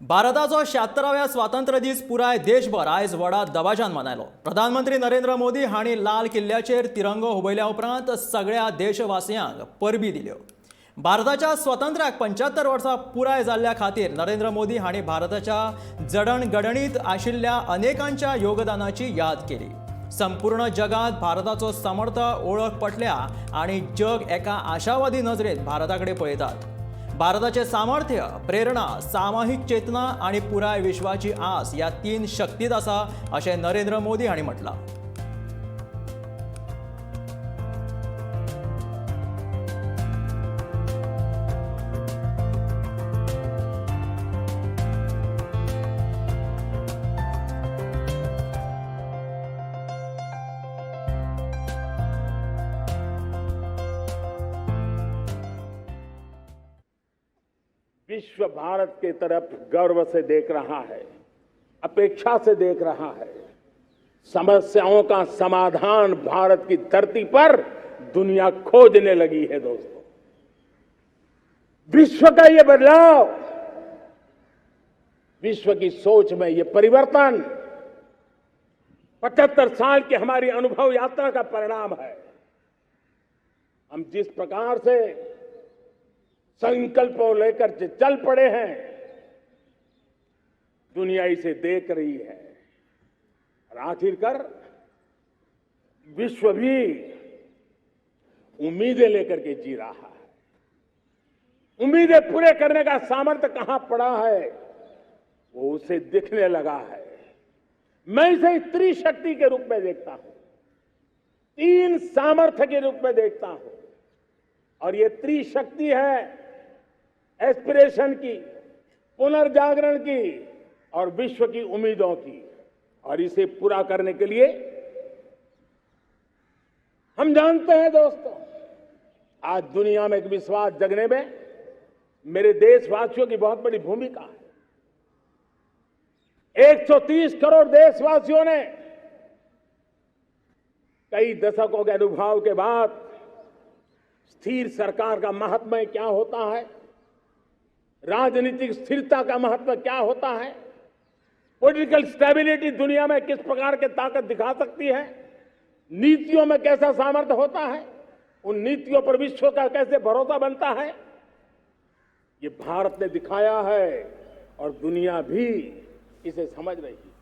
भारताचो 76व्या स्वातंत्र्य दीस पुराय देशभर आयज व्हडा दबाज्यान मनयलो। प्रधानमंत्री नरेंद्र मोदी हांणी लाल किल्ल्याचेर तिरंगो हुबयल्या उपरांत सगळ्या देशवासियांक परबी दिल्यो। भारताच्या स्वातंत्र्याक 75 वर्सां पुराय जाल्ल्या खातीर नरेंद्र मोदी हांणी भारताच्या जडणघडणीत आशिल्ल्या अनेकांच्या योगदानाची याद केली। संपूर्ण जगात भारताचो समर्थ ओळख पटल्या आणि जग एका आशावादी नजरेत भारताकडे पळयतात। भारताचे सामर्थ्य, प्रेरणा, सामायिक चेतना आणि पुराय विश्वाची आस या तीन शक्तीत आसा अशें नरेंद्र मोदी हांणी म्हटलां। विश्व भारत की तरफ गर्व से देख रहा है, अपेक्षा से देख रहा है। समस्याओं का समाधान भारत की धरती पर दुनिया खोजने लगी है। दोस्तों, विश्व का ये बदलाव, विश्व की सोच में ये परिवर्तन 75 साल की हमारी अनुभव यात्रा का परिणाम है। हम जिस प्रकार से संकल्पों लेकर चल पड़े हैं, दुनिया इसे देख रही है और आखिरकार विश्व भी उम्मीदें लेकर के जी रहा है। उम्मीदें पूरे करने का सामर्थ्य कहां पड़ा है, वो उसे दिखने लगा है। मैं इसे त्रिशक्ति के रूप में देखता हूं, तीन सामर्थ्य के रूप में देखता हूं। और ये त्रिशक्ति है एस्पिरेशन की, पुनर्जागरण की और विश्व की उम्मीदों की। और इसे पूरा करने के लिए हम जानते हैं दोस्तों, आज दुनिया में एक विश्वास जगने में मेरे देशवासियों की बहुत बड़ी भूमिका है। 130 करोड़ देशवासियों ने कई दशकों के अनुभव के बाद स्थिर सरकार का महत्व क्या होता है, राजनीतिक स्थिरता का महत्व क्या होता है, पॉलिटिकल स्टेबिलिटी दुनिया में किस प्रकार की ताकत दिखा सकती है, नीतियों में कैसा सामर्थ्य होता है, उन नीतियों पर विश्व का कैसे भरोसा बनता है, ये भारत ने दिखाया है और दुनिया भी इसे समझ रही है।